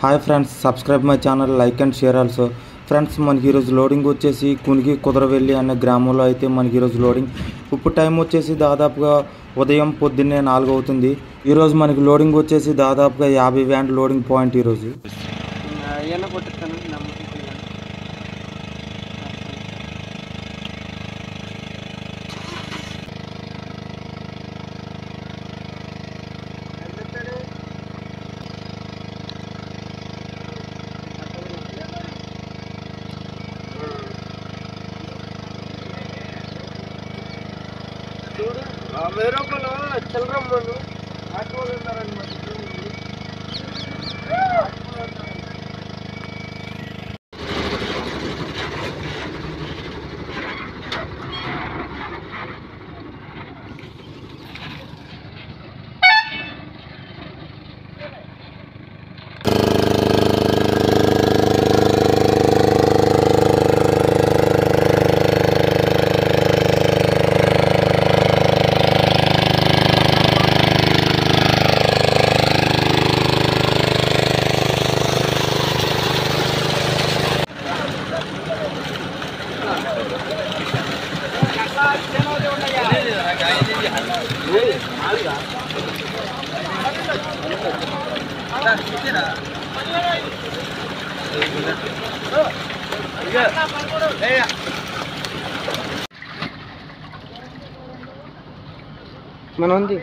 Hi friends, subscribe my channel, like and share also. Friends, మనకి ఈరోజు loading వచ్చేసి కునికి కుదరవెల్లి అనే గ్రామంలో అయితే మనకి ఈరోజు లోడింగ్. ఇప్పుడు టైం వచ్చేసి దాదాపుగా ఉదయం పొద్దున్నే 4 అవుతుంది. ఈరోజు మనకి లోడింగ్ వచ్చేసి దాదాపుగా 50 వ్యాన్ లోడింగ్ పాయింట్ ఈరోజు. मेरे को ना चल रहा मनु आठ वाले नारायण मनु మనం ఉంది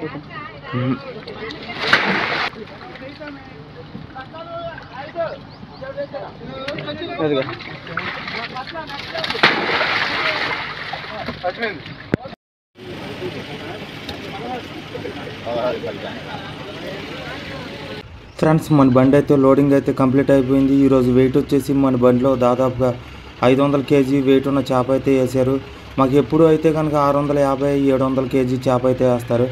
ఫ్రెండ్స్, మన బండి అయితే లోడింగ్ అయితే కంప్లీట్ అయిపోయింది. ఈరోజు వెయిట్ వచ్చేసి మన బండిలో దాదాపుగా 500 కేజీ వెయిట్ ఉన్న చేప అయితే వేసారు. మాకు ఎప్పుడు అయితే కనుక 650, 700 కేజీ చేప అయితే వేస్తారు.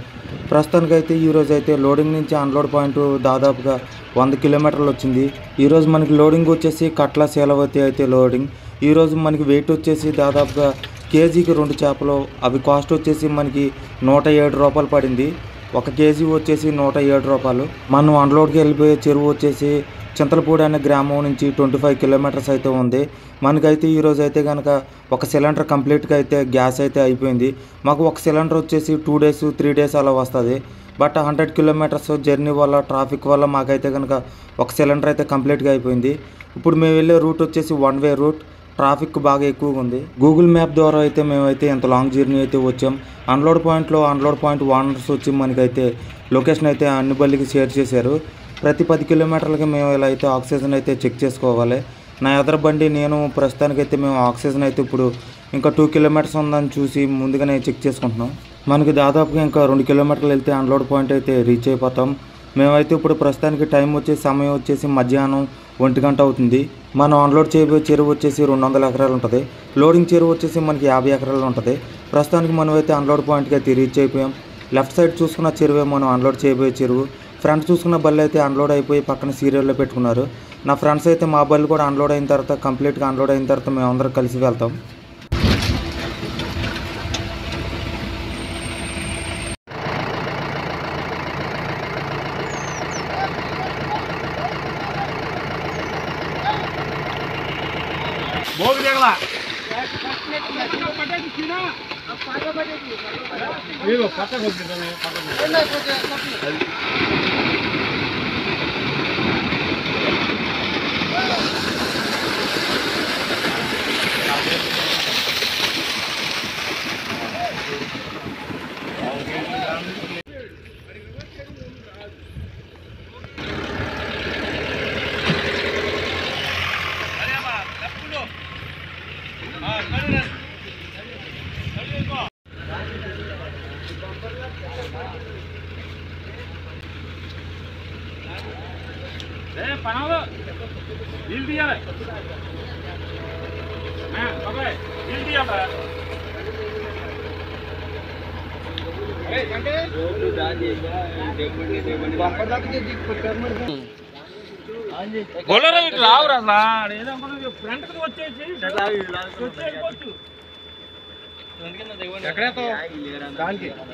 ప్రస్తుతానికైతే ఈరోజు అయితే లోడింగ్ నుంచి అన్లోడ్ పాయింట్ దాదాపుగా 100 కిలోమీటర్లు వచ్చింది. ఈరోజు మనకి లోడింగ్ వచ్చేసి కట్ల శీలవతి అయితే లోడింగ్. ఈరోజు మనకి వెయిట్ వచ్చేసి దాదాపుగా కేజీకి 2 చేపలు. అవి కాస్ట్ వచ్చేసి మనకి 107 రూపాయలు పడింది. 1 కేజీ వచ్చేసి 107 రూపాయలు. మనం అన్లోడ్కి వెళ్ళిపోయే చెరువు వచ్చేసి చింతలపూడి అనే గ్రామం నుంచి 25 కిలోమీటర్స్ అయితే ఉంది. మనకైతే ఈరోజు అయితే కనుక 1 సిలిండర్ కంప్లీట్గా అయితే గ్యాస్ అయితే అయిపోయింది. మాకు 1 సిలిండర్ వచ్చేసి 2 డేస్ 3 డేస్ అలా వస్తుంది. బట్ 100 కిలోమీటర్స్ జర్నీ వల్ల ట్రాఫిక్ వల్ల మాకైతే కనుక 1 సిలిండర్ అయితే కంప్లీట్గా అయిపోయింది. ఇప్పుడు మేము వెళ్ళే రూట్ వచ్చేసి 1 వే రూట్. ట్రాఫిక్ బాగా ఎక్కువగా ఉంది. గూగుల్ మ్యాప్ ద్వారా అయితే మేమైతే ఎంత లాంగ్ జర్నీ అయితే వచ్చాం. అన్లోడ్ పాయింట్ ఓనర్స్ వచ్చి మనకైతే లొకేషన్ అయితే అన్ని బల్లికి షేర్ చేశారు. ప్రతి 10 కిలోమీటర్లకి మేము ఇలా అయితే ఆక్సిజన్ అయితే చెక్ చేసుకోవాలి. నా ఎదురు బండి నేను ప్రస్తుతానికైతే మేము ఆక్సిజన్ అయితే ఇప్పుడు ఇంకా 2 కిలోమీటర్స్ ఉందని చూసి ముందుగానే చెక్ చేసుకుంటున్నాం. మనకి దాదాపుగా ఇంకా 2 కిలోమీటర్లు వెళ్తే అన్లోడ్ పాయింట్ అయితే రీచ్ అయిపోతాం. మేమైతే ఇప్పుడు ప్రస్తుతానికి సమయం వచ్చేసి మధ్యాహ్నం 1 గంట అవుతుంది. మనం అన్లోడ్ చేయబోయే చెరువు వచ్చేసి 200 ఎకరాలు ఉంటుంది. లోడింగ్ చెరువు వచ్చేసి మనకి 50 ఎకరాలు ఉంటుంది. ప్రస్తుతానికి మనం అయితే అన్లోడ్ పాయింట్కి అయితే రీచ్ అయిపోయాం. లెఫ్ట్ సైడ్ చూసుకున్న చెరువే మనం అన్లోడ్ చేయబోయే చెరువు. ఫ్రంట్ చూసుకున్న బళ్ళు అయితే అన్లోడ్ అయిపోయి పక్కన సీరియల్లో పెట్టుకున్నారు. నా ఫ్రెండ్స్ అయితే మా బళ్ళు కూడా అన్లోడ్ అయిన తర్వాత కంప్లీట్గా అన్లోడ్ అయిన తర్వాత మేము అందరం కలిసి వెళ్తాం.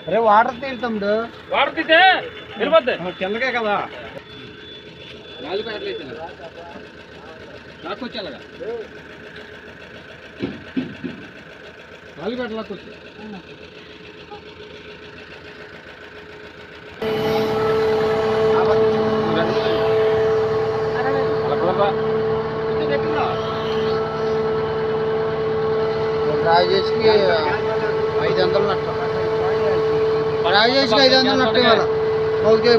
అరే వాటర్ తీరుతాడు వాటర్ తీతే కిందకే కదా లాక్కొచ్చేలాగా 4 గంటల లాక్కొచ్చు రాజేష్కి 500 నట్టు రాజేష్కి 500 నట్టు ఇవ్వాలి ఓకే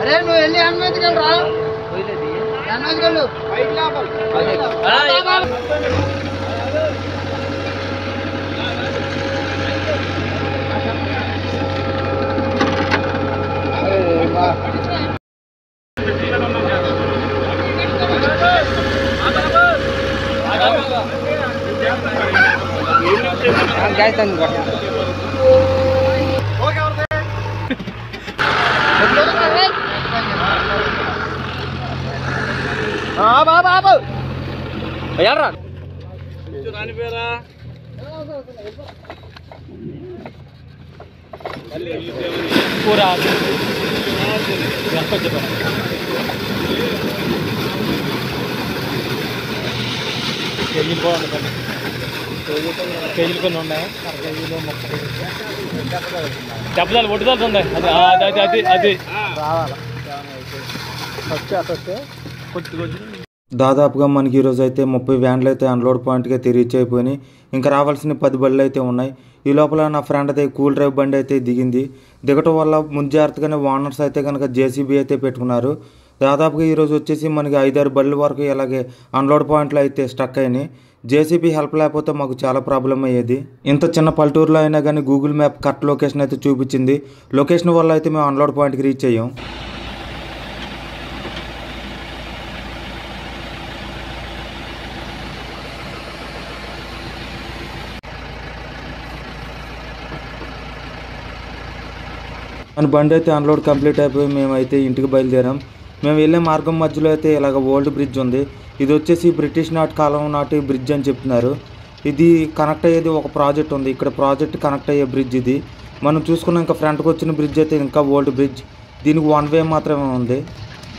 అరే నువ్వు వెళ్ళి అన్నదికి రా అన్నదికి వెళ్ళు బైక్ లాపాలి బాబు ఎర్రా రానిపోయారా పూరా కేజీలు కొన్ని ఉన్నాయి కేజీలు 30 దెబ్బలు ఒడ్డుదల ఉన్నాయి అది అది అది రావాలి వస్తే దాదాపుగా మనకి ఈరోజు అయితే 30 వ్యాన్లు అయితే అన్లోడ్ పాయింట్కి అయితే రీచ్ అయిపోయినాయి. ఇంకా రావాల్సిన 10 బళ్ళు అయితే ఉన్నాయి. ఈ లోపల నా ఫ్రెండ్ అయితే కూల్ డ్రైవ్ బండి అయితే దిగింది. దిగటం వల్ల ముందు జాగ్రత్తగానే ఓనర్స్ అయితే కనుక జేసీబీ అయితే పెట్టుకున్నారు. దాదాపుగా ఈరోజు వచ్చేసి మనకి 5-6 బళ్ళు వరకు ఇలాగే అన్లోడ్ పాయింట్లు అయితే స్టక్ అయినాయి. జేసీబీ హెల్ప్ లేకపోతే మాకు చాలా ప్రాబ్లం అయ్యేది. ఇంత చిన్న పల్లెటూరులో అయినా కానీ గూగుల్ మ్యాప్ కరెక్ట్ లొకేషన్ అయితే చూపించింది. లొకేషన్ వల్ల అయితే మేము అన్లోడ్ పాయింట్కి రీచ్ అయ్యాం. మన బండి అయితే అన్లోడ్ కంప్లీట్ అయిపోయి మేమైతే ఇంటికి బయలుదేరాం. మేము వెళ్ళే మార్గం మధ్యలో అయితే ఇలాగ ఓల్డ్ బ్రిడ్జ్ ఉంది. ఇది వచ్చేసి బ్రిటిష్ కాలం నాటి బ్రిడ్జ్ అని చెప్తున్నారు. ఇది కనెక్ట్ అయ్యేది ఒక ప్రాజెక్ట్ ఉంది. ఇక్కడ ప్రాజెక్ట్ కనెక్ట్ అయ్యే బ్రిడ్జ్ ఇది. మనం చూసుకున్న ఇంకా ఫ్రంట్కి వచ్చిన బ్రిడ్జ్ అయితే ఇంకా ఓల్డ్ బ్రిడ్జ్. దీనికి 1 వే మాత్రమే ఉంది.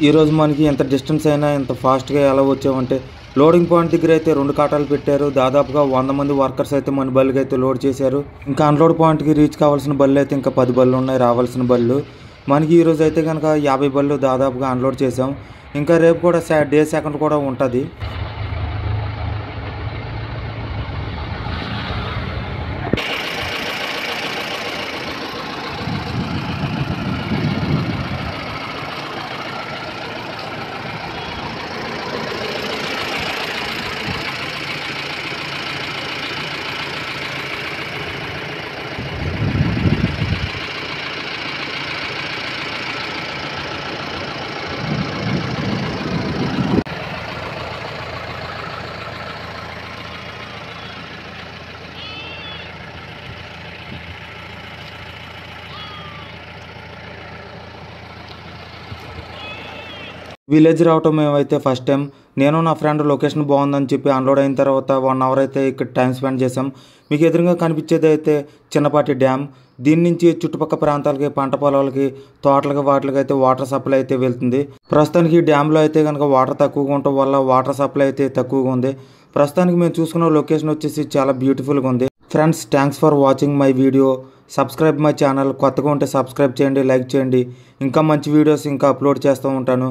ఈరోజు మనకి ఎంత డిస్టెన్స్ అయినా ఎంత ఫాస్ట్గా ఎలా వచ్చామంటే లోడింగ్ పాయింట్ దగ్గర అయితే 2 కాటాలు పెట్టారు. దాదాపుగా 100 మంది వర్కర్స్ అయితే మన బళ్ళకి అయితే లోడ్ చేశారు. ఇంకా అన్లోడ్ పాయింట్కి రీచ్ కావాల్సిన బళ్ళు అయితే ఇంకా 10 బళ్ళు ఉన్నాయి రావాల్సిన బళ్ళు. మనకి ఈరోజు అయితే కనుక 50 బళ్ళు దాదాపుగా అన్లోడ్ చేసాం. ఇంకా రేపు కూడా డే సెకండ్ కూడా ఉంటుంది. విలేజ్ రావటం మేమైతే ఫస్ట్ టైం. నేను నా ఫ్రెండ్ లొకేషన్ బాగుందని చెప్పి అన్లోడ్ అయిన తర్వాత 1 అవర్ అయితే ఇక్కడ టైం స్పెండ్ చేసాం. మీకు ఎదురుగా కనిపించేది అయితే చిన్నపాటి డ్యామ్. దీని నుంచి చుట్టుపక్కల ప్రాంతాలకి పంట పొలాలకి తోటలకి వాటికి అయితే వాటర్ సప్లై అయితే వెళ్తుంది. ప్రస్తుతానికి డ్యామ్లో అయితే కనుక వాటర్ తక్కువగా ఉండటం వల్ల వాటర్ సప్లై అయితే తక్కువగా ఉంది. ప్రస్తుతానికి మేము చూసుకున్న లొకేషన్ వచ్చేసి చాలా బ్యూటిఫుల్గా ఉంది. Friends, thanks for watching my video. Subscribe my channel. కొత్తగా ఉంటే సబ్స్క్రైబ్ చేయండి, లైక్ చేయండి. ఇంకా మంచి వీడియోస్ ఇంకా అప్లోడ్ చేస్తూ ఉంటాను.